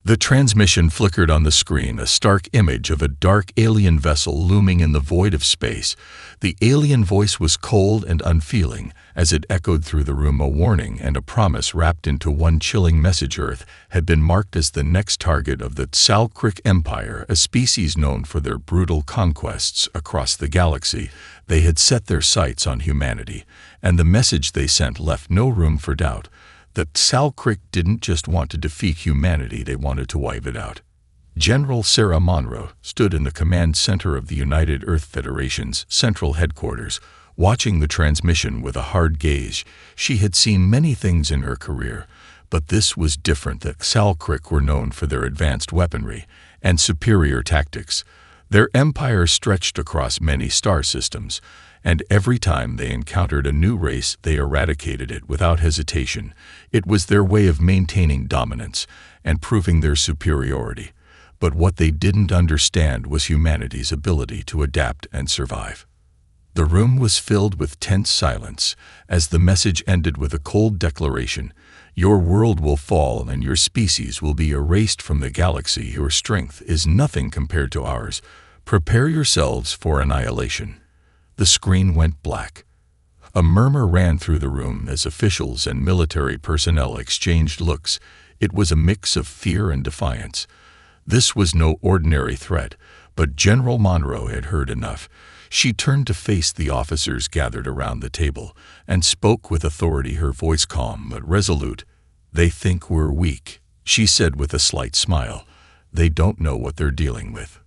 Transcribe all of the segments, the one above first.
The transmission flickered on the screen, a stark image of a dark alien vessel looming in the void of space. The alien voice was cold and unfeeling, as it echoed through the room, a warning and a promise wrapped into one chilling message. Earth had been marked as the next target of the Galactic Empire, a species known for their brutal conquests across the galaxy. They had set their sights on humanity, and the message they sent left no room for doubt. The Galactic didn't just want to defeat humanity, they wanted to wipe it out. General Sarah Monroe stood in the command center of the United Earth Federation's central headquarters, watching the transmission with a hard gaze. She had seen many things in her career, but this was different. The Galactic were known for their advanced weaponry and superior tactics. Their empire stretched across many star systems, and every time they encountered a new race, they eradicated it without hesitation. It was their way of maintaining dominance and proving their superiority. But what they didn't understand was humanity's ability to adapt and survive. The room was filled with tense silence as the message ended with a cold declaration. Your world will fall and your species will be erased from the galaxy. Your strength is nothing compared to ours. Prepare yourselves for annihilation. The screen went black. A murmur ran through the room as officials and military personnel exchanged looks. It was a mix of fear and defiance. This was no ordinary threat, but General Monroe had heard enough. She turned to face the officers gathered around the table and spoke with authority, her voice calm but resolute. They think we're weak, she said with a slight smile. They don't know what they're dealing with.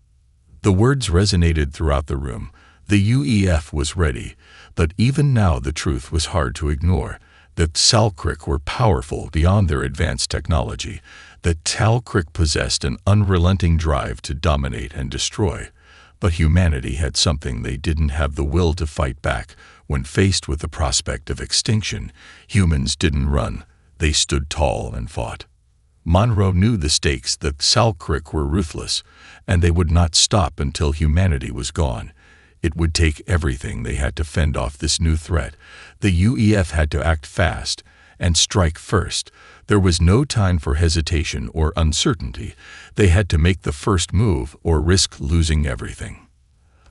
The words resonated throughout the room. The UEF was ready, but even now the truth was hard to ignore. The Galactic were powerful beyond their advanced technology. The Galactic possessed an unrelenting drive to dominate and destroy. But humanity had something: they didn't have the will to fight back. When faced with the prospect of extinction, humans didn't run. They stood tall and fought. Monroe knew the stakes. The Galactic were ruthless, and they would not stop until humanity was gone. It would take everything they had to fend off this new threat. The UEF had to act fast and strike first. There was no time for hesitation or uncertainty. They had to make the first move or risk losing everything.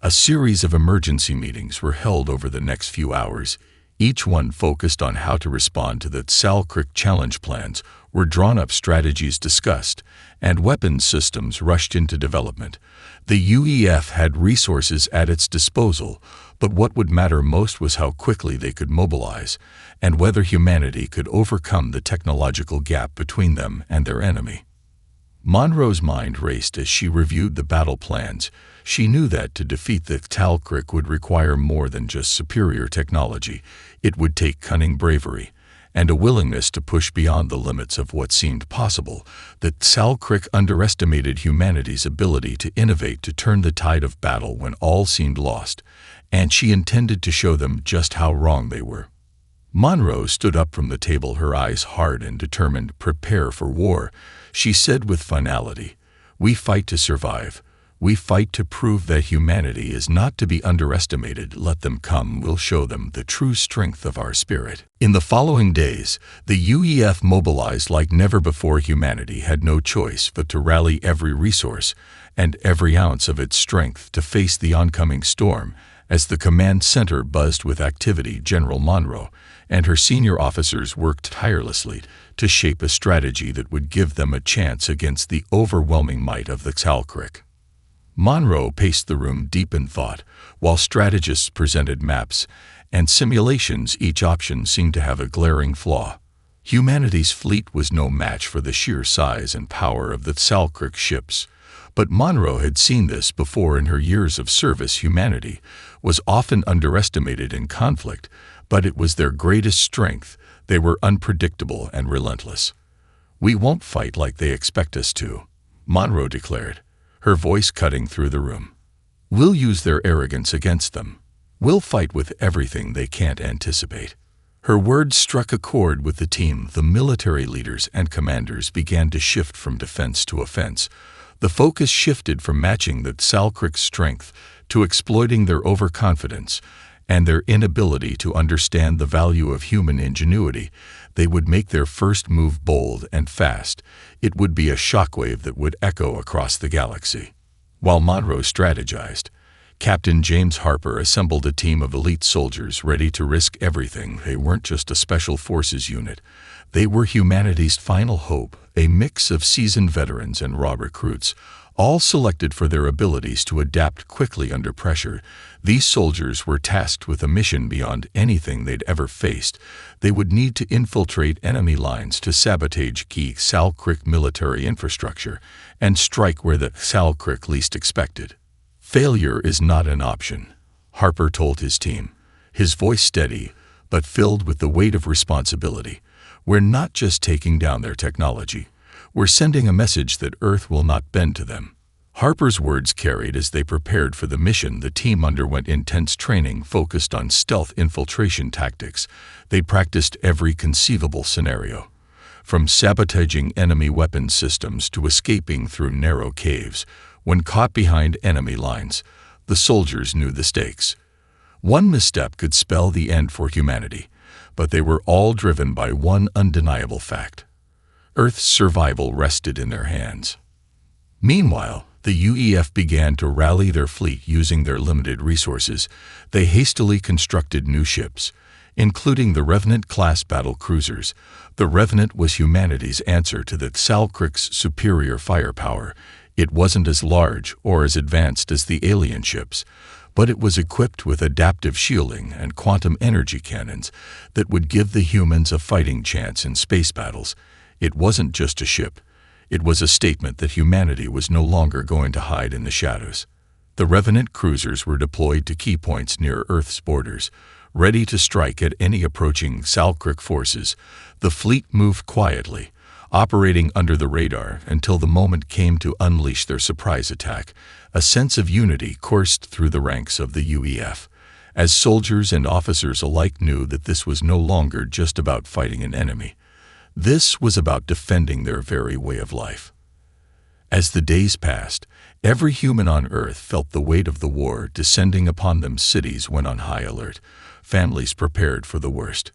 A series of emergency meetings were held over the next few hours. Each one focused on how to respond to the Galactic challenge. Plans were drawn up, strategies discussed, and weapons systems rushed into development. The UEF had resources at its disposal, but what would matter most was how quickly they could mobilize, and whether humanity could overcome the technological gap between them and their enemy. Monroe's mind raced as she reviewed the battle plans. She knew that to defeat the Galactic would require more than just superior technology. It would take cunning, bravery, and a willingness to push beyond the limits of what seemed possible. The Galactic underestimated humanity's ability to innovate, to turn the tide of battle when all seemed lost, and she intended to show them just how wrong they were. Monroe stood up from the table, her eyes hard and determined. Prepare for war, she said with finality. We fight to survive. We fight to prove that humanity is not to be underestimated. Let them come. We'll show them the true strength of our spirit. In the following days, the UEF mobilized like never before. Humanity had no choice but to rally every resource and every ounce of its strength to face the oncoming storm. As the command center buzzed with activity, General Monroe and her senior officers worked tirelessly to shape a strategy that would give them a chance against the overwhelming might of the Galactic. Monroe paced the room deep in thought, while strategists presented maps and simulations. Each option seemed to have a glaring flaw. Humanity's fleet was no match for the sheer size and power of the Galactic ships. But Monroe had seen this before in her years of service. Humanity was often underestimated in conflict, but it was their greatest strength. They were unpredictable and relentless. We won't fight like they expect us to, Monroe declared, her voice cutting through the room. We'll use their arrogance against them. We'll fight with everything they can't anticipate. Her words struck a chord with the team. The military leaders and commanders began to shift from defense to offense. The focus shifted from matching the Galactic's strength to exploiting their overconfidence, and their inability to understand the value of human ingenuity, they would make their first move bold and fast. It would be a shockwave that would echo across the galaxy. While Monroe strategized, Captain James Harper assembled a team of elite soldiers ready to risk everything. They weren't just a special forces unit. They were humanity's final hope, a mix of seasoned veterans and raw recruits, all selected for their abilities to adapt quickly under pressure. These soldiers were tasked with a mission beyond anything they'd ever faced. They would need to infiltrate enemy lines to sabotage key Galactic military infrastructure and strike where the Galactic least expected. Failure is not an option, Harper told his team, his voice steady but filled with the weight of responsibility. We're not just taking down their technology. We're sending a message that Earth will not bend to them. Harper's words carried as they prepared for the mission. The team underwent intense training focused on stealth infiltration tactics. They practiced every conceivable scenario, from sabotaging enemy weapons systems to escaping through narrow caves. When caught behind enemy lines, the soldiers knew the stakes. One misstep could spell the end for humanity, but they were all driven by one undeniable fact. Earth's survival rested in their hands. Meanwhile, the UEF began to rally their fleet using their limited resources. They hastily constructed new ships, including the Revenant-class battle cruisers. The Revenant was humanity's answer to the Galactic's superior firepower. It wasn't as large or as advanced as the alien ships, but it was equipped with adaptive shielding and quantum energy cannons that would give the humans a fighting chance in space battles. It wasn't just a ship. It was a statement that humanity was no longer going to hide in the shadows. The Revenant cruisers were deployed to key points near Earth's borders, ready to strike at any approaching Galactic forces. The fleet moved quietly, operating under the radar until the moment came to unleash their surprise attack. A sense of unity coursed through the ranks of the UEF, as soldiers and officers alike knew that this was no longer just about fighting an enemy. This was about defending their very way of life. As the days passed, every human on Earth felt the weight of the war descending upon them. Cities went on high alert, families prepared for the worst.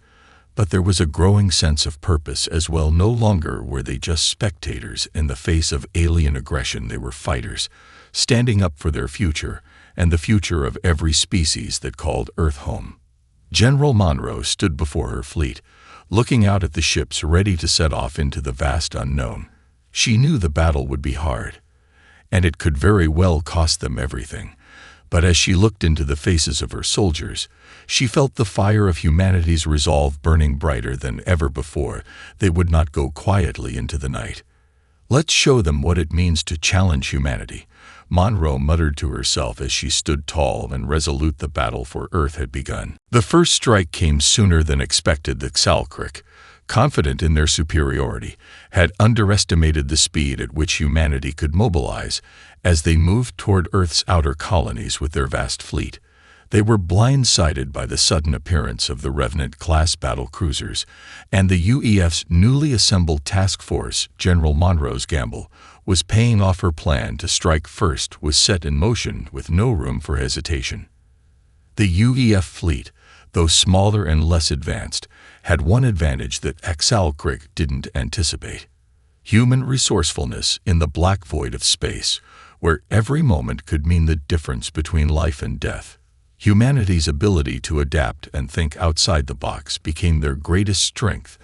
But there was a growing sense of purpose as well. No longer were they just spectators in the face of alien aggression. They were fighters, standing up for their future and the future of every species that called Earth home. General Monroe stood before her fleet, looking out at the ships ready to set off into the vast unknown. She knew the battle would be hard, and it could very well cost them everything. But as she looked into the faces of her soldiers, she felt the fire of humanity's resolve burning brighter than ever before. They would not go quietly into the night. "Let's show them what it means to challenge humanity," Monroe muttered to herself as she stood tall and resolute. The battle for Earth had begun. The first strike came sooner than expected. The Galactic, confident in their superiority, had underestimated the speed at which humanity could mobilize. As they moved toward Earth's outer colonies with their vast fleet, they were blindsided by the sudden appearance of the Revenant-class battle cruisers and the UEF's newly assembled task force. General Monroe's gamble was paying off. Her plan to strike first was set in motion with no room for hesitation. The UEF fleet, though smaller and less advanced, had one advantage that Galactic didn't anticipate: human resourcefulness in the black void of space, where every moment could mean the difference between life and death. Humanity's ability to adapt and think outside the box became their greatest strength.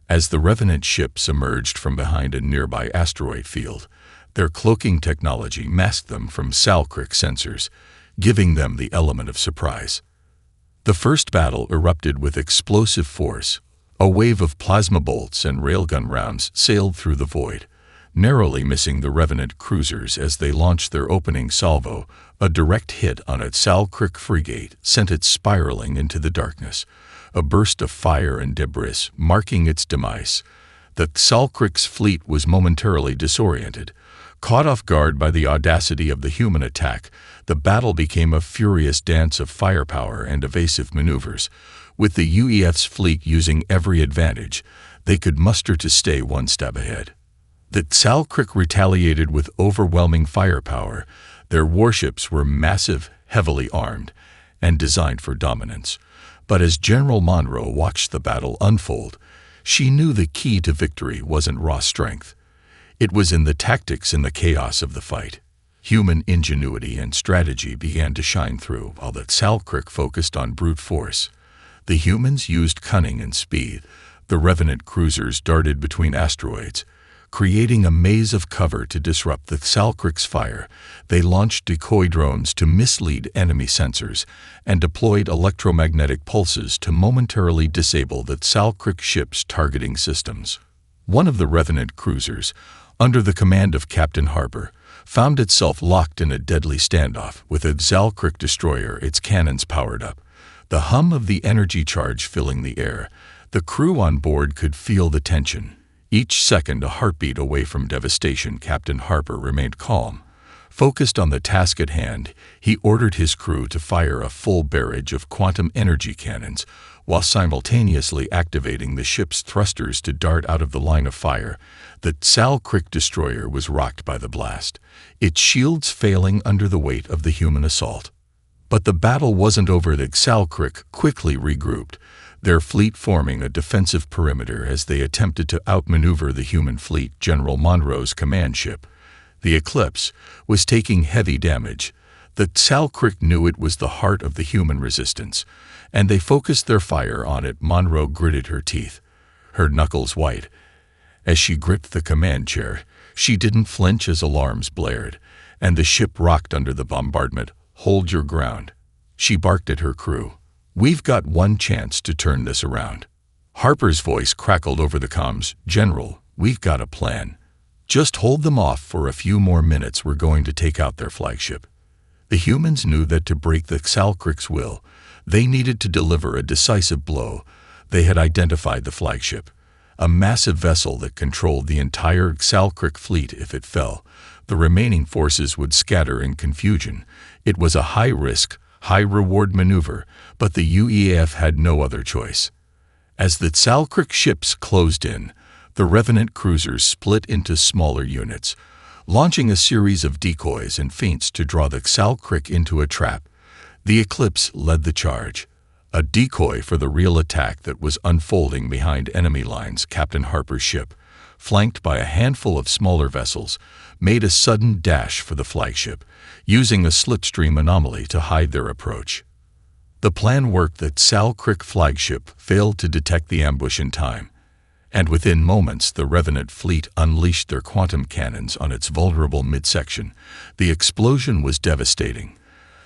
As the Revenant ships emerged from behind a nearby asteroid field, their cloaking technology masked them from Galactic sensors, giving them the element of surprise. The first battle erupted with explosive force. A wave of plasma bolts and railgun rounds sailed through the void, narrowly missing the Revenant cruisers as they launched their opening salvo. A direct hit on a Galactic frigate sent it spiraling into the darkness, a burst of fire and debris marking its demise. The Galactic's fleet was momentarily disoriented. Caught off guard by the audacity of the human attack, the battle became a furious dance of firepower and evasive maneuvers. With the UEF's fleet using every advantage they could muster to stay one step ahead, the Galactic retaliated with overwhelming firepower. Their warships were massive, heavily armed, and designed for dominance. But as General Monroe watched the battle unfold, she knew the key to victory wasn't raw strength. It was in the tactics and the chaos of the fight. Human ingenuity and strategy began to shine through, while the Galactic focused on brute force. The humans used cunning and speed. The Revenant cruisers darted between asteroids, creating a maze of cover to disrupt the Galactic's fire. They launched decoy drones to mislead enemy sensors and deployed electromagnetic pulses to momentarily disable the Galactic ship's targeting systems. One of the Revenant cruisers, under the command of Captain Harper, found itself locked in a deadly standoff with a Galactic destroyer, its cannons powered up. The hum of the energy charge filling the air. The crew on board could feel the tension. Each second a heartbeat away from devastation, Captain Harper remained calm. Focused on the task at hand, he ordered his crew to fire a full barrage of quantum energy cannons, while simultaneously activating the ship's thrusters to dart out of the line of fire. The Galactic destroyer was rocked by the blast, its shields failing under the weight of the human assault. But the battle wasn't over. The Galactic quickly regrouped, their fleet forming a defensive perimeter as they attempted to outmaneuver the human fleet. General Monroe's command ship, the Eclipse, was taking heavy damage. The Galactic knew it was the heart of the human resistance, and they focused their fire on it. Monroe gritted her teeth, her knuckles white. As she gripped the command chair, she didn't flinch as alarms blared, and the ship rocked under the bombardment. "Hold your ground," she barked at her crew. "We've got one chance to turn this around." Harper's voice crackled over the comms. "General, we've got a plan. Just hold them off for a few more minutes. We're going to take out their flagship." The humans knew that to break the Galactic's will, they needed to deliver a decisive blow. They had identified the flagship, a massive vessel that controlled the entire Galactic fleet. If it fell, the remaining forces would scatter in confusion. It was a high-risk, high-reward maneuver, but the UEF had no other choice. As the Galactic ships closed in, the Revenant cruisers split into smaller units, launching a series of decoys and feints to draw the Galactic into a trap. The Eclipse led the charge, a decoy for the real attack that was unfolding behind enemy lines. Captain Harper's ship, flanked by a handful of smaller vessels, made a sudden dash for the flagship, using a slipstream anomaly to hide their approach. The plan worked. The Galactic flagship failed to detect the ambush in time, and within moments the Revenant fleet unleashed their quantum cannons on its vulnerable midsection. The explosion was devastating,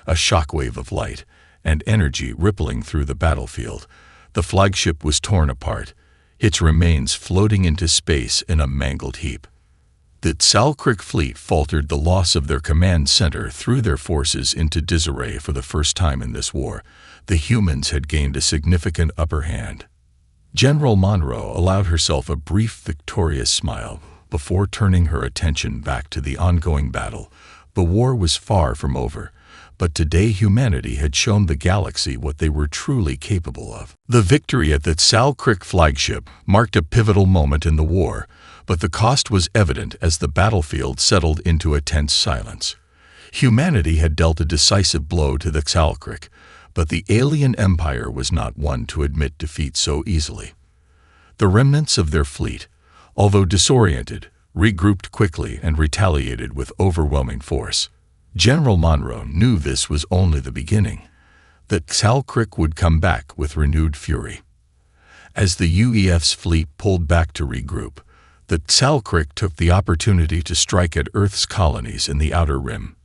a shockwave of light and energy rippling through the battlefield. The flagship was torn apart, its remains floating into space in a mangled heap. The Galactic fleet faltered. The loss of their command center threw their forces into disarray. For the first time in this war, the humans had gained a significant upper hand. General Monroe allowed herself a brief victorious smile before turning her attention back to the ongoing battle. The war was far from over, but today humanity had shown the galaxy what they were truly capable of. The victory at the Galactic flagship marked a pivotal moment in the war, but the cost was evident as the battlefield settled into a tense silence. Humanity had dealt a decisive blow to the Galactic, but the alien empire was not one to admit defeat so easily. The remnants of their fleet, although disoriented, regrouped quickly and retaliated with overwhelming force. General Monroe knew this was only the beginning. The Galactic would come back with renewed fury. As the UEF's fleet pulled back to regroup, the Galactic took the opportunity to strike at Earth's colonies in the Outer Rim.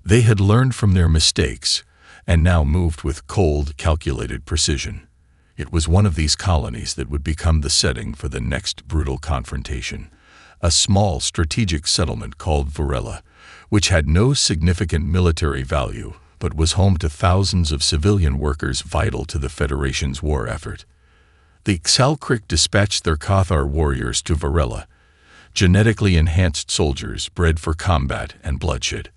They had learned from their mistakes and now moved with cold, calculated precision. It was one of these colonies that would become the setting for the next brutal confrontation, a small strategic settlement called Varela, which had no significant military value but was home to thousands of civilian workers vital to the Federation's war effort. The Galactic dispatched their Cathar warriors to Varela, genetically enhanced soldiers bred for combat and bloodshed.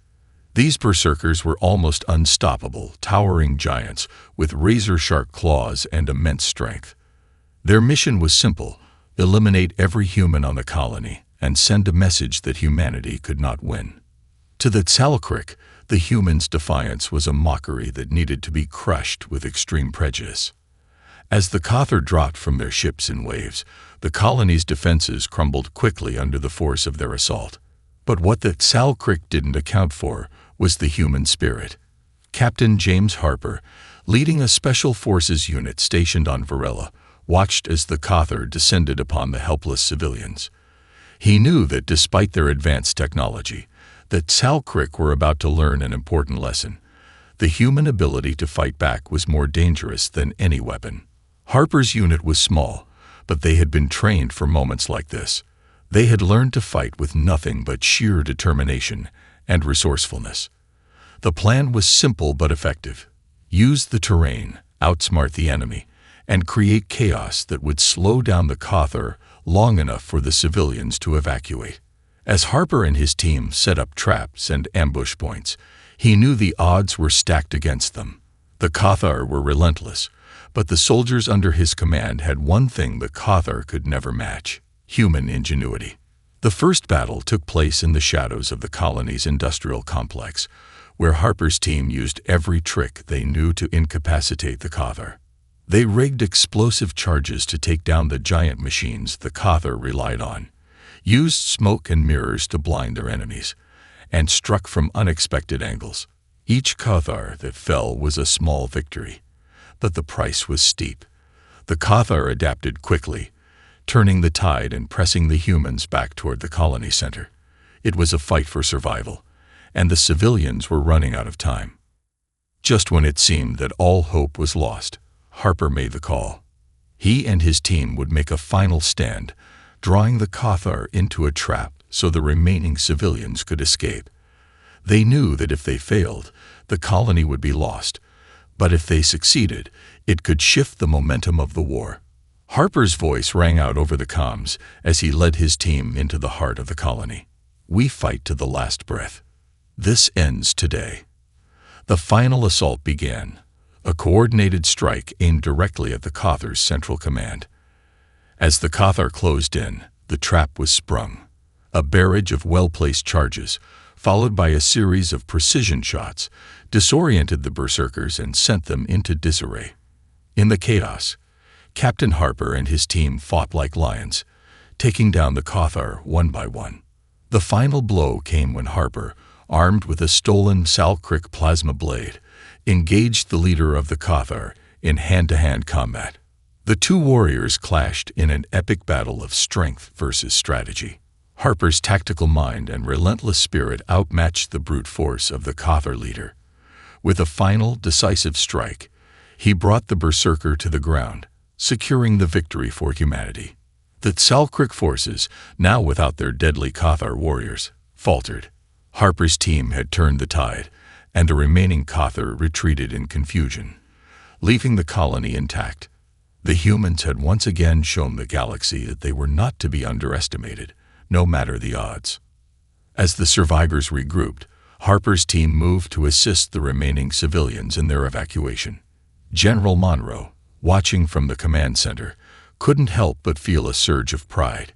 These berserkers were almost unstoppable, towering giants with razor-sharp claws and immense strength. Their mission was simple: eliminate every human on the colony and send a message that humanity could not win. To the Galactic, The humans' defiance was a mockery that needed to be crushed with extreme prejudice. As the Cathar dropped from their ships in waves, the colony's defenses crumbled quickly under the force of their assault. But what the Galactic didn't account for was the human spirit. Captain James Harper, leading a Special Forces unit stationed on Varela, watched as the Cathar descended upon the helpless civilians. He knew that despite their advanced technology, the Galactic were about to learn an important lesson. The human ability to fight back was more dangerous than any weapon. Harper's unit was small, but they had been trained for moments like this. They had learned to fight with nothing but sheer determination and resourcefulness. The plan was simple but effective. Use the terrain, outsmart the enemy, and create chaos that would slow down the Cathar long enough for the civilians to evacuate. As Harper and his team set up traps and ambush points, he knew the odds were stacked against them. The Cathar were relentless, but the soldiers under his command had one thing the Cathar could never match: human ingenuity. The first battle took place in the shadows of the colony's industrial complex, where Harper's team used every trick they knew to incapacitate the Cathar. They rigged explosive charges to take down the giant machines the Cathar relied on, used smoke and mirrors to blind their enemies, and struck from unexpected angles. Each Cathar that fell was a small victory, but the price was steep. The Cathar adapted quickly, turning the tide and pressing the humans back toward the colony center. It was a fight for survival, and the civilians were running out of time. Just when it seemed that all hope was lost, Harper made the call. He and his team would make a final stand, drawing the Cathar into a trap so the remaining civilians could escape. They knew that if they failed, the colony would be lost, but if they succeeded, it could shift the momentum of the war. Harper's voice rang out over the comms as he led his team into the heart of the colony. "We fight to the last breath. This ends today." The final assault began, a coordinated strike aimed directly at the Cathar's central command. As the Cathar closed in, the trap was sprung. A barrage of well-placed charges, followed by a series of precision shots, disoriented the berserkers and sent them into disarray. In the chaos, Captain Harper and his team fought like lions, taking down the Cathar one by one. The final blow came when Harper, armed with a stolen Galactic plasma blade, engaged the leader of the Cathar in hand-to-hand combat. The two warriors clashed in an epic battle of strength versus strategy. Harper's tactical mind and relentless spirit outmatched the brute force of the Cathar leader. With a final, decisive strike, he brought the berserker to the ground, securing the victory for humanity. The Galactic forces, now without their deadly Cathar warriors, faltered. Harper's team had turned the tide, and the remaining Cathar retreated in confusion, leaving the colony intact. The humans had once again shown the galaxy that they were not to be underestimated, no matter the odds. As the survivors regrouped, Harper's team moved to assist the remaining civilians in their evacuation. General Monroe, watching from the command center, couldn't help but feel a surge of pride.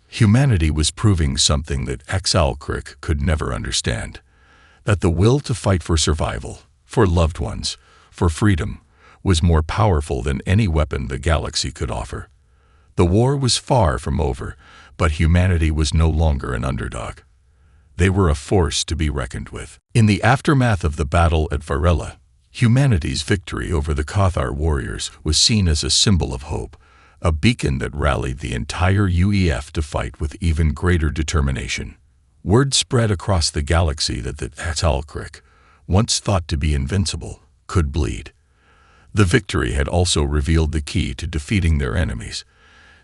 Humanity was proving something that Galactic could never understand: that the will to fight for survival, for loved ones, for freedom, was more powerful than any weapon the galaxy could offer. The war was far from over, but humanity was no longer an underdog. They were a force to be reckoned with. In the aftermath of the battle at Varela, humanity's victory over the Cathar warriors was seen as a symbol of hope, a beacon that rallied the entire UEF to fight with even greater determination. Word spread across the galaxy that the Galactic, once thought to be invincible, could bleed. The victory had also revealed the key to defeating their enemies.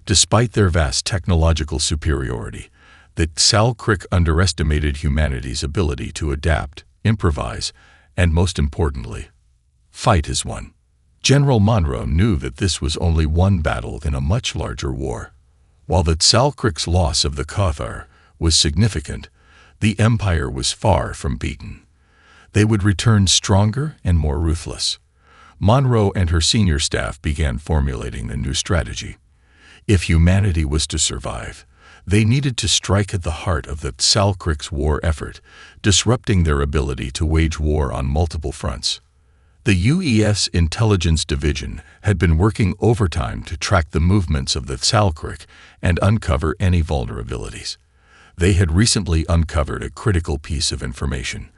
Despite their vast technological superiority, the Galactic underestimated humanity's ability to adapt, improvise, and most importantly, fight as one. General Monroe knew that this was only one battle in a much larger war. While the Galactic's loss of the Cathar was significant, the Empire was far from beaten. They would return stronger and more ruthless. Monroe and her senior staff began formulating a new strategy. If humanity was to survive, They needed to strike at the heart of the Galactic's war effort, disrupting their ability to wage war on multiple fronts. The UES Intelligence Division had been working overtime to track the movements of the Galactic and uncover any vulnerabilities. They had recently uncovered a critical piece of information.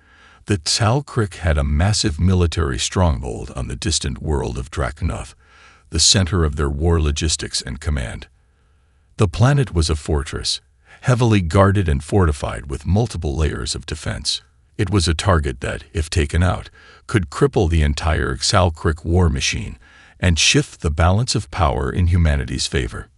The Galactic had a massive military stronghold on the distant world of Drakenov, the center of their war logistics and command. The planet was a fortress, heavily guarded and fortified with multiple layers of defense. It was a target that, if taken out, could cripple the entire Galactic war machine and shift the balance of power in humanity's favor.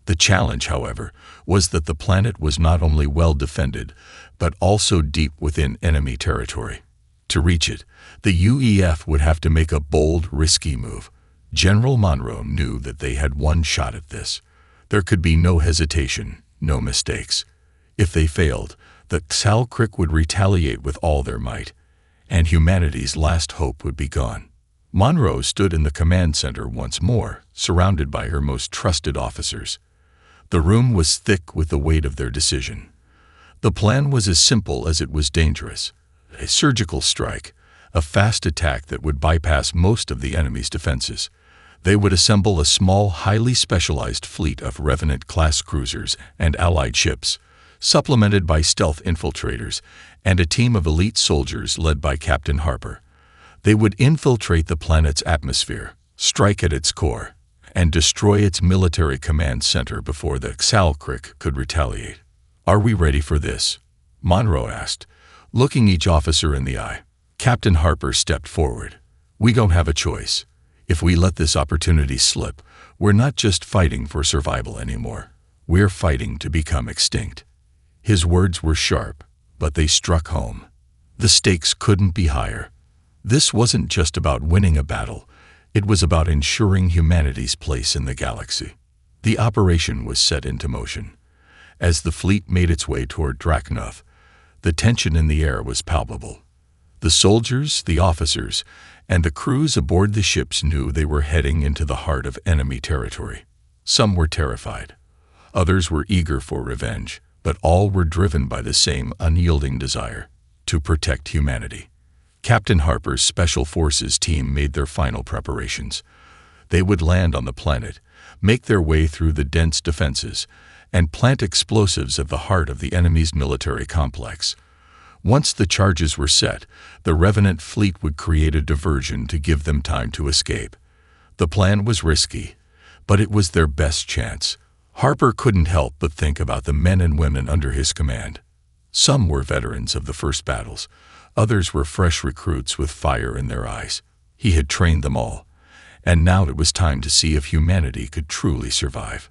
The challenge, however, was that the planet was not only well defended, but also deep within enemy territory. To reach it, the UEF would have to make a bold, risky move. General Monroe knew that they had one shot at this. There could be no hesitation, no mistakes. If they failed, the Galactic would retaliate with all their might, and humanity's last hope would be gone. Monroe stood in the command center once more, surrounded by her most trusted officers. The room was thick with the weight of their decision. The plan was as simple as it was dangerous. A surgical strike, a fast attack that would bypass most of the enemy's defenses. They would assemble a small, highly specialized fleet of Revenant-class cruisers and allied ships, supplemented by stealth infiltrators and a team of elite soldiers led by Captain Harper. They would infiltrate the planet's atmosphere, strike at its core, and destroy its military command center before the Galactic could retaliate. "Are we ready for this?" Monroe asked, looking each officer in the eye. Captain Harper stepped forward. "We don't have a choice. If we let this opportunity slip, we're not just fighting for survival anymore. We're fighting to become extinct." His words were sharp, but they struck home. The stakes couldn't be higher. This wasn't just about winning a battle. It was about ensuring humanity's place in the galaxy. The operation was set into motion. As the fleet made its way toward Drakenov, the tension in the air was palpable. The soldiers, the officers, and the crews aboard the ships knew they were heading into the heart of enemy territory. Some were terrified. Others were eager for revenge, but all were driven by the same unyielding desire: to protect humanity. Captain Harper's Special Forces team made their final preparations. They would land on the planet, make their way through the dense defenses, and plant explosives at the heart of the enemy's military complex. Once the charges were set, the Revenant fleet would create a diversion to give them time to escape. The plan was risky, but it was their best chance. Harper couldn't help but think about the men and women under his command. Some were veterans of the first battles. Others were fresh recruits with fire in their eyes. He had trained them all, and now it was time to see if humanity could truly survive.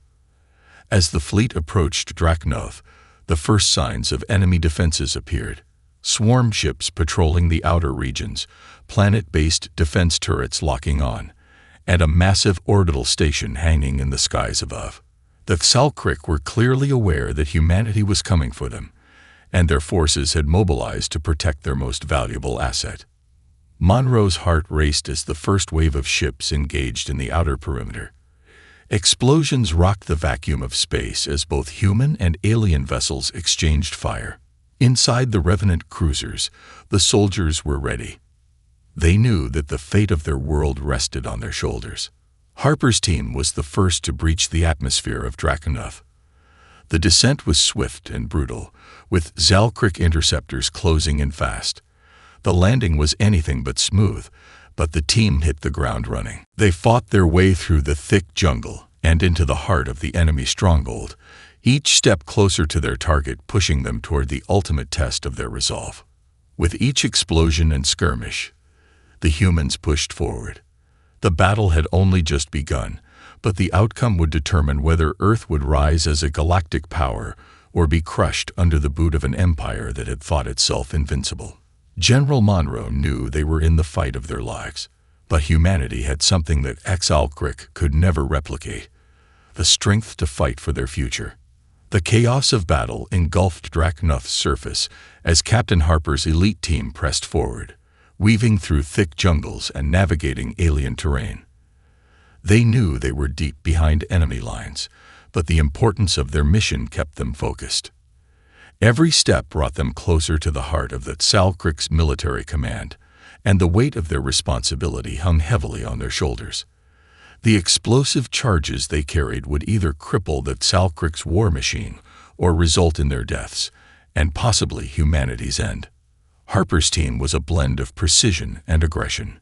As the fleet approached Drakenov, the first signs of enemy defenses appeared. Swarm ships patrolling the outer regions, planet-based defense turrets locking on, and a massive orbital station hanging in the skies above. The Galactic were clearly aware that humanity was coming for them, and their forces had mobilized to protect their most valuable asset. Monroe's heart raced as the first wave of ships engaged in the outer perimeter. Explosions rocked the vacuum of space as both human and alien vessels exchanged fire. Inside the Revenant cruisers, the soldiers were ready. They knew that the fate of their world rested on their shoulders. Harper's team was the first to breach the atmosphere of Drakenov. The descent was swift and brutal, with Galactic interceptors closing in fast. The landing was anything but smooth, but the team hit the ground running. They fought their way through the thick jungle and into the heart of the enemy stronghold, each step closer to their target, pushing them toward the ultimate test of their resolve. With each explosion and skirmish, the humans pushed forward. The battle had only just begun, but the outcome would determine whether Earth would rise as a galactic power or be crushed under the boot of an empire that had thought itself invincible. General Monroe knew they were in the fight of their lives, but humanity had something that Galactic could never replicate: the strength to fight for their future. The chaos of battle engulfed Drakenov's surface as Captain Harper's elite team pressed forward, weaving through thick jungles and navigating alien terrain. They knew they were deep behind enemy lines, but the importance of their mission kept them focused. Every step brought them closer to the heart of the Galactic's military command, and the weight of their responsibility hung heavily on their shoulders. The explosive charges they carried would either cripple the Galactic's war machine or result in their deaths, and possibly humanity's end. Harper's team was a blend of precision and aggression.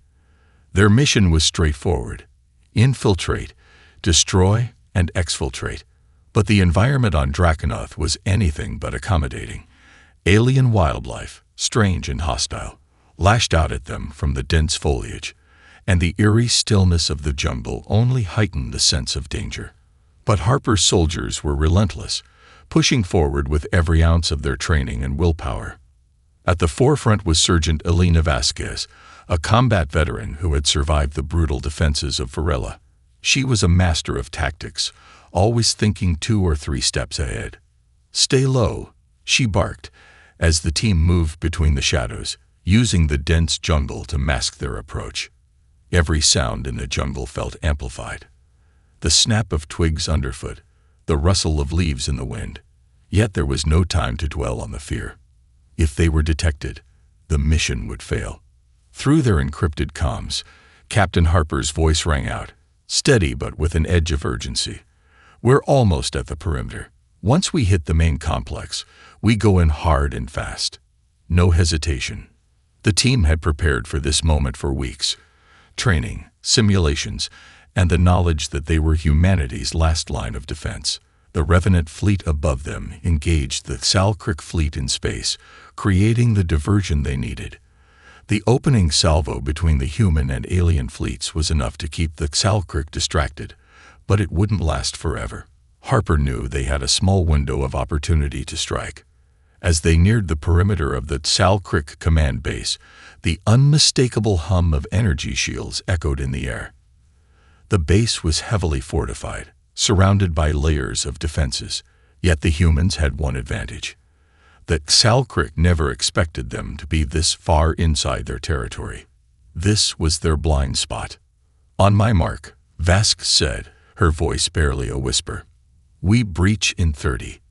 Their mission was straightforward: infiltrate, destroy, and exfiltrate. But the environment on Draconoth was anything but accommodating. Alien wildlife, strange and hostile, lashed out at them from the dense foliage, and the eerie stillness of the jungle only heightened the sense of danger. But Harper's soldiers were relentless, pushing forward with every ounce of their training and willpower. At the forefront was Sergeant Elena Vasquez, a combat veteran who had survived the brutal defenses of Varela. She was a master of tactics, always thinking 2 or 3 steps ahead. "Stay low," she barked, as the team moved between the shadows, using the dense jungle to mask their approach. Every sound in the jungle felt amplified. The snap of twigs underfoot, the rustle of leaves in the wind. Yet there was no time to dwell on the fear. If they were detected, the mission would fail. Through their encrypted comms, Captain Harper's voice rang out, steady but with an edge of urgency. "We're almost at the perimeter. Once we hit the main complex, we go in hard and fast. No hesitation." The team had prepared for this moment for weeks. Training, simulations, and the knowledge that they were humanity's last line of defense. The Revenant fleet above them engaged the Galactic fleet in space, creating the diversion they needed. The opening salvo between the human and alien fleets was enough to keep the Galactic distracted, but it wouldn't last forever. Harper knew they had a small window of opportunity to strike. As they neared the perimeter of the Galactic command base, the unmistakable hum of energy shields echoed in the air. The base was heavily fortified, surrounded by layers of defenses, yet the humans had one advantage. The Galactic never expected them to be this far inside their territory. This was their blind spot. "On my mark," Vasquez said, her voice barely a whisper. "We breach in 30.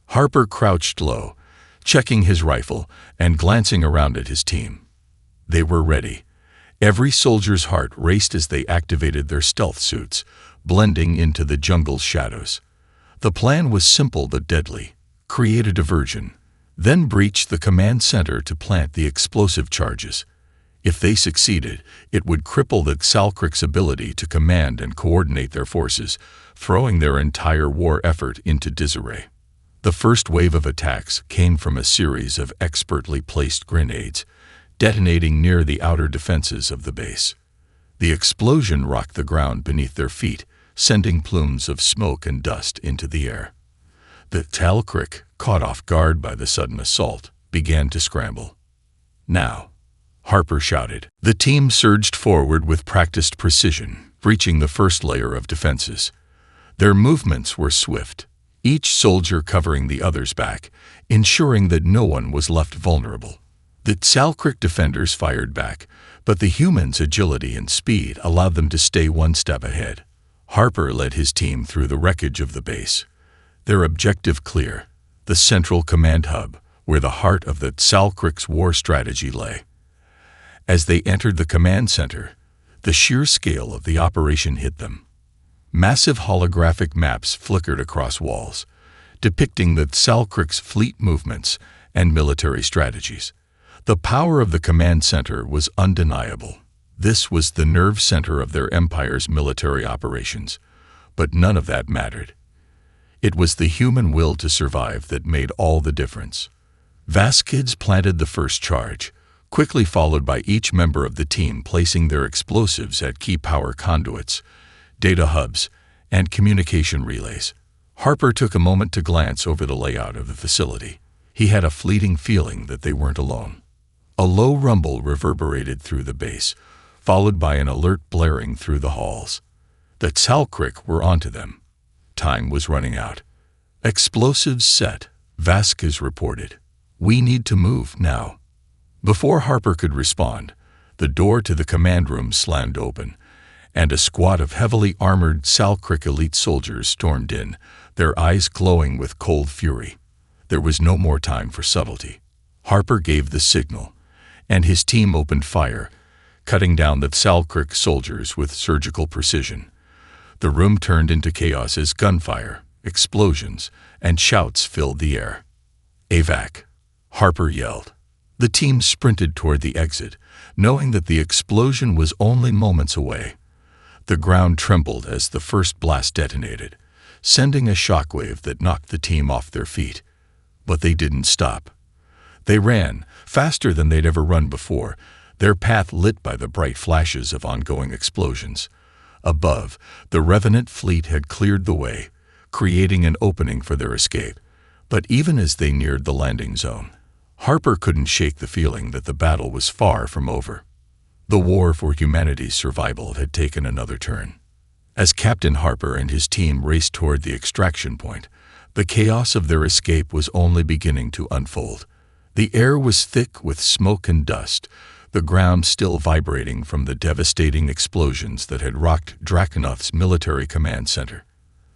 Harper crouched low, checking his rifle and glancing around at his team. They were ready. Every soldier's heart raced as they activated their stealth suits, blending into the jungle's shadows. The plan was simple but deadly: create a diversion, then breach the command center to plant the explosive charges. If they succeeded, it would cripple the Galactic's ability to command and coordinate their forces, throwing their entire war effort into disarray. The first wave of attacks came from a series of expertly placed grenades, detonating near the outer defenses of the base. The explosion rocked the ground beneath their feet, sending plumes of smoke and dust into the air. The Galactic, caught off guard by the sudden assault, began to scramble. "Now," Harper shouted. The team surged forward with practiced precision, breaching the first layer of defenses. Their movements were swift, each soldier covering the other's back, ensuring that no one was left vulnerable. The Galactic defenders fired back, but the humans' agility and speed allowed them to stay one step ahead. Harper led his team through the wreckage of the base, their objective clear: the central command hub, where the heart of the Galactic's war strategy lay. As they entered the command center, the sheer scale of the operation hit them. Massive holographic maps flickered across walls, depicting the Galactic's fleet movements and military strategies. The power of the command center was undeniable. This was the nerve center of their empire's military operations, but none of that mattered. It was the human will to survive that made all the difference. Vasquez planted the first charge, quickly followed by each member of the team placing their explosives at key power conduits, data hubs, and communication relays. Harper took a moment to glance over the layout of the facility. He had a fleeting feeling that they weren't alone. A low rumble reverberated through the base, followed by an alert blaring through the halls. The Galactic were onto them. Time was running out. "Explosives set," Vasquez reported. "We need to move now." Before Harper could respond, the door to the command room slammed open, and a squad of heavily armored Galactic elite soldiers stormed in, their eyes glowing with cold fury. There was no more time for subtlety. Harper gave the signal, and his team opened fire, cutting down the Galactic soldiers with surgical precision. The room turned into chaos as gunfire, explosions, and shouts filled the air. "Evac!" Harper yelled. The team sprinted toward the exit, knowing that the explosion was only moments away. The ground trembled as the first blast detonated, sending a shockwave that knocked the team off their feet. But they didn't stop. They ran, faster than they'd ever run before, their path lit by the bright flashes of ongoing explosions. Above, the Revenant fleet had cleared the way, creating an opening for their escape. But even as they neared the landing zone, Harper couldn't shake the feeling that the battle was far from over. The war for humanity's survival had taken another turn. As Captain Harper and his team raced toward the extraction point, the chaos of their escape was only beginning to unfold. The air was thick with smoke and dust, the ground still vibrating from the devastating explosions that had rocked Draconoth's military command center.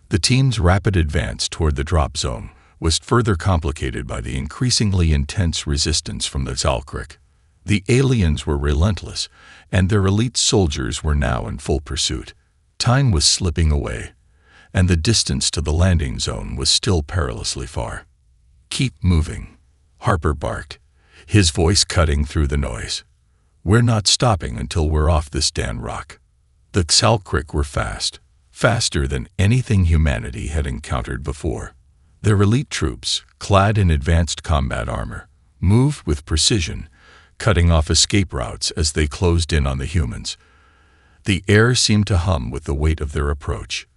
The team's rapid advance toward the drop zone was further complicated by the increasingly intense resistance from the Galactic. The aliens were relentless, and their elite soldiers were now in full pursuit. Time was slipping away, and the distance to the landing zone was still perilously far. "Keep moving," Harper barked, his voice cutting through the noise. "We're not stopping until we're off this damn rock." The Galactic were fast, faster than anything humanity had encountered before. Their elite troops, clad in advanced combat armor, moved with precision, cutting off escape routes as they closed in on the humans. The air seemed to hum with the weight of their approach.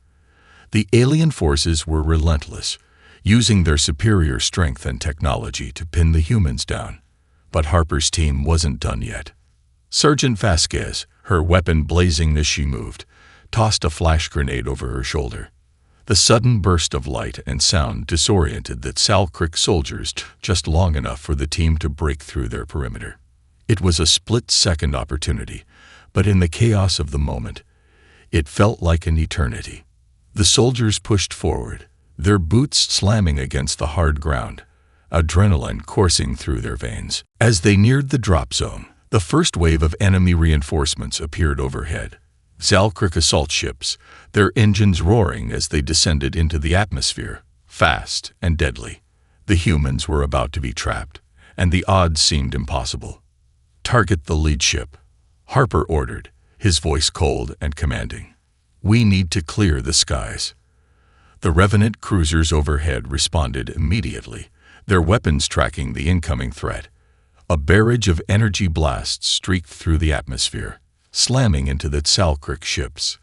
The alien forces were relentless, using their superior strength and technology to pin the humans down. But Harper's team wasn't done yet. Sergeant Vasquez, her weapon blazing as she moved, tossed a flash grenade over her shoulder. The sudden burst of light and sound disoriented the Galactic soldiers just long enough for the team to break through their perimeter. It was a split-second opportunity, but in the chaos of the moment, it felt like an eternity. The soldiers pushed forward, their boots slamming against the hard ground, adrenaline coursing through their veins. As they neared the drop zone, the first wave of enemy reinforcements appeared overhead. Galactic assault ships, their engines roaring as they descended into the atmosphere, fast and deadly. The humans were about to be trapped, and the odds seemed impossible. "Target the lead ship," Harper ordered, his voice cold and commanding. "We need to clear the skies." The Revenant cruisers overhead responded immediately, their weapons tracking the incoming threat. A barrage of energy blasts streaked through the atmosphere, slamming into the Galactic ships.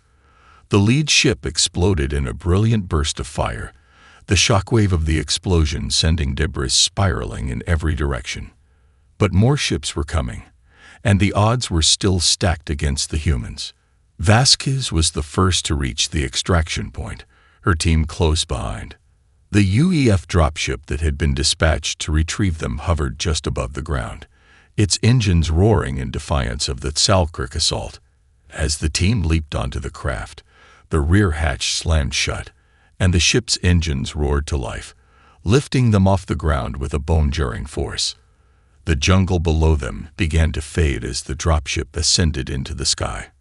The lead ship exploded in a brilliant burst of fire, the shockwave of the explosion sending debris spiraling in every direction. But more ships were coming, and the odds were still stacked against the humans. Vasquez was the first to reach the extraction point, her team close behind. The UEF dropship that had been dispatched to retrieve them hovered just above the ground, its engines roaring in defiance of the Galactic assault. As the team leaped onto the craft, the rear hatch slammed shut, and the ship's engines roared to life, lifting them off the ground with a bone-jarring force. The jungle below them began to fade as the dropship ascended into the sky.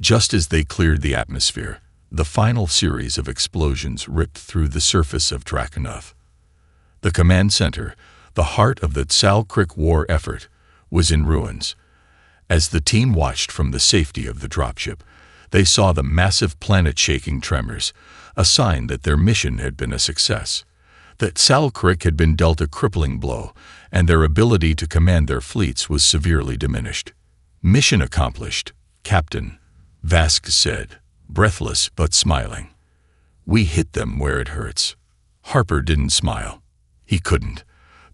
Just as they cleared the atmosphere, the final series of explosions ripped through the surface of Draconoth. The command center, the heart of the Galactic war effort, was in ruins. As the team watched from the safety of the dropship, they saw the massive planet-shaking tremors, a sign that their mission had been a success. That Galactic had been dealt a crippling blow, and their ability to command their fleets was severely diminished. "Mission accomplished, Captain," Vasquez said, breathless but smiling. "We hit them where it hurts." Harper didn't smile. He couldn't.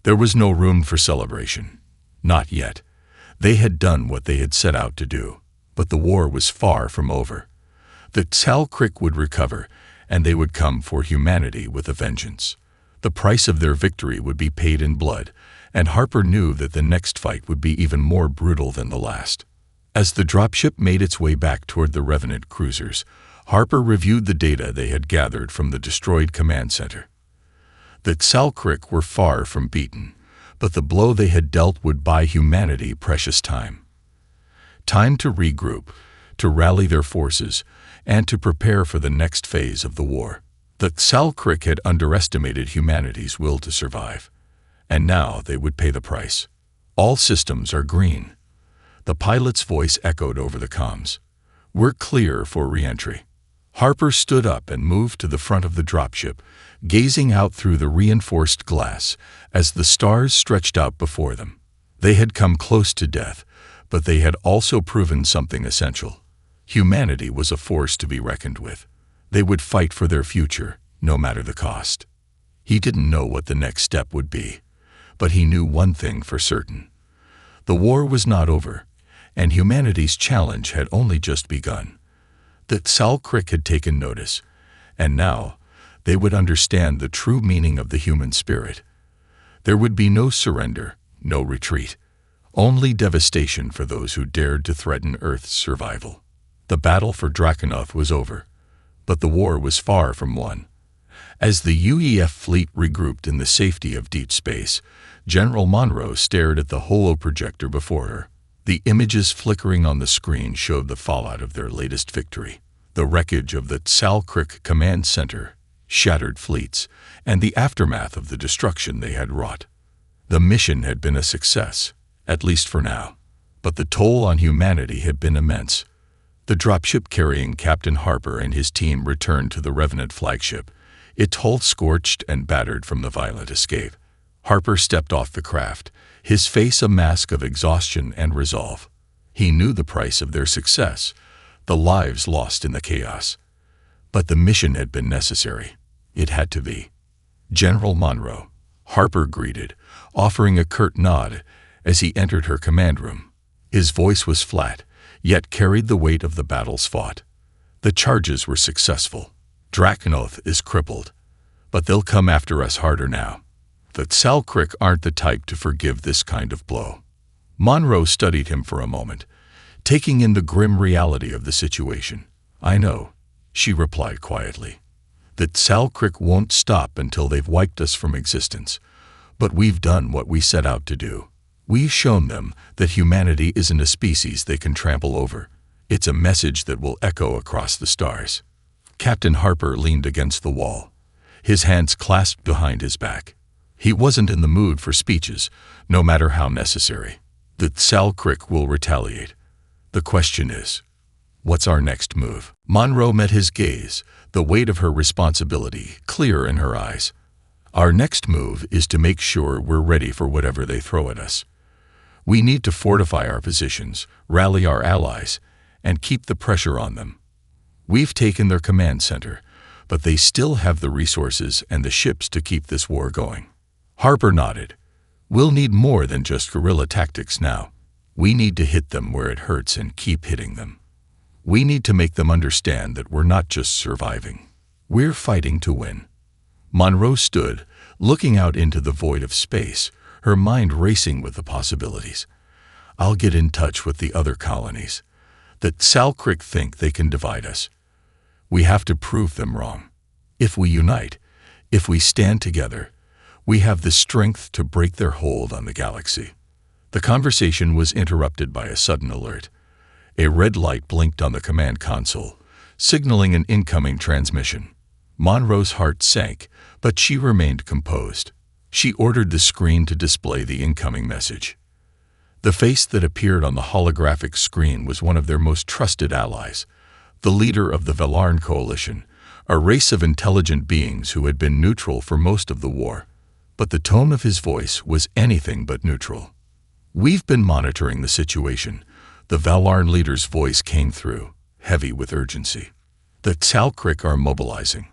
There was no room for celebration. Not yet. They had done what they had set out to do, but the war was far from over. The Galactic would recover, and they would come for humanity with a vengeance. The price of their victory would be paid in blood, and Harper knew that the next fight would be even more brutal than the last. As the dropship made its way back toward the Revenant cruisers, Harper reviewed the data they had gathered from the destroyed command center. The Galactic were far from beaten, but the blow they had dealt would buy humanity precious time. Time to regroup, to rally their forces, and to prepare for the next phase of the war. The Galactic had underestimated humanity's will to survive, and now they would pay the price. All systems are green. The pilot's voice echoed over the comms. We're clear for re-entry. Harper stood up and moved to the front of the dropship, gazing out through the reinforced glass as the stars stretched out before them. They had come close to death, but they had also proven something essential. Humanity was a force to be reckoned with. They would fight for their future, no matter the cost. He didn't know what the next step would be, but he knew one thing for certain. The war was not over, and humanity's challenge had only just begun. The Galactic had taken notice, and now they would understand the true meaning of the human spirit. There would be no surrender, no retreat, only devastation for those who dared to threaten Earth's survival. The battle for Drakenhoth was over, but the war was far from won. As the UEF fleet regrouped in the safety of deep space, General Monroe stared at the holoprojector before her. The images flickering on the screen showed the fallout of their latest victory. The wreckage of the Galactic command center, shattered fleets, and the aftermath of the destruction they had wrought. The mission had been a success, at least for now, but the toll on humanity had been immense. The dropship carrying Captain Harper and his team returned to the Revenant flagship, its hull scorched and battered from the violent escape. Harper stepped off the craft, his face a mask of exhaustion and resolve. He knew the price of their success, the lives lost in the chaos. But the mission had been necessary. It had to be. General Monroe, Harper greeted, offering a curt nod as he entered her command room. His voice was flat, yet carried the weight of the battles fought. The charges were successful. Drakenhoth is crippled, but they'll come after us harder now. The Galactic aren't the type to forgive this kind of blow. Monroe studied him for a moment, taking in the grim reality of the situation. I know, she replied quietly. The Galactic won't stop until they've wiped us from existence. But we've done what we set out to do. We've shown them that humanity isn't a species they can trample over. It's a message that will echo across the stars. Captain Harper leaned against the wall, his hands clasped behind his back. He wasn't in the mood for speeches, no matter how necessary. The Galactic will retaliate. The question is, what's our next move? Monroe met his gaze, the weight of her responsibility clear in her eyes. Our next move is to make sure we're ready for whatever they throw at us. We need to fortify our positions, rally our allies, and keep the pressure on them. We've taken their command center, but they still have the resources and the ships to keep this war going. Harper nodded. We'll need more than just guerrilla tactics now. We need to hit them where it hurts and keep hitting them. We need to make them understand that we're not just surviving. We're fighting to win. Monroe stood, looking out into the void of space, her mind racing with the possibilities. I'll get in touch with the other colonies. The Galactic think they can divide us. We have to prove them wrong. If we unite, if we stand together, we have the strength to break their hold on the galaxy. The conversation was interrupted by a sudden alert. A red light blinked on the command console, signaling an incoming transmission. Monroe's heart sank, but she remained composed. She ordered the screen to display the incoming message. The face that appeared on the holographic screen was one of their most trusted allies, the leader of the Velarn Coalition, a race of intelligent beings who had been neutral for most of the war. But the tone of his voice was anything but neutral. We've been monitoring the situation. The Velarn leader's voice came through, heavy with urgency. The Galactic are mobilizing.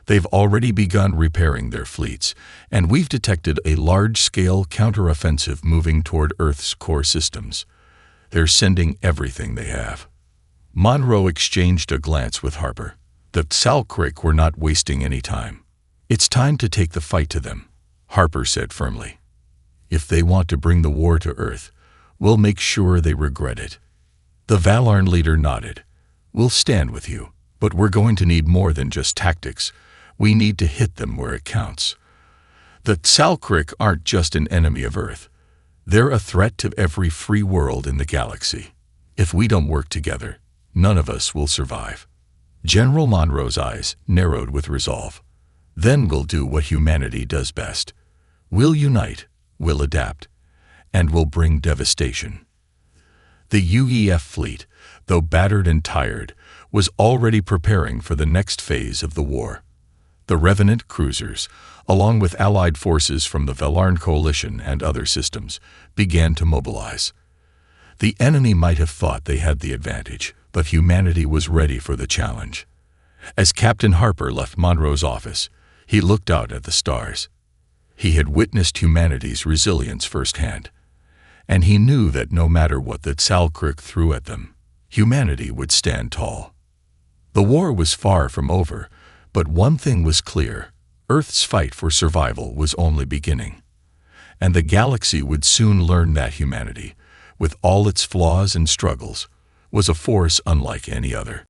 They've already begun repairing their fleets, and we've detected a large-scale counteroffensive moving toward Earth's core systems. They're sending everything they have. Monroe exchanged a glance with Harper. The Galactic were not wasting any time. It's time to take the fight to them, Harper said firmly. If they want to bring the war to Earth, we'll make sure they regret it. The Valarn leader nodded. We'll stand with you, but we're going to need more than just tactics. We need to hit them where it counts. The Tsalkrik aren't just an enemy of Earth. They're a threat to every free world in the galaxy. If we don't work together, none of us will survive. General Monroe's eyes narrowed with resolve. Then we'll do what humanity does best. We'll unite, we'll adapt, and we'll bring devastation. The UEF fleet, though battered and tired, was already preparing for the next phase of the war. The Revenant cruisers, along with allied forces from the Valarn coalition and other systems, began to mobilize. The enemy might have thought they had the advantage, but humanity was ready for the challenge. As Captain Harper left Monroe's office, he looked out at the stars. He had witnessed humanity's resilience firsthand, and he knew that no matter what the Tsalkrik threw at them, humanity would stand tall. The war was far from over, but one thing was clear: Earth's fight for survival was only beginning. And the galaxy would soon learn that humanity, with all its flaws and struggles, was a force unlike any other.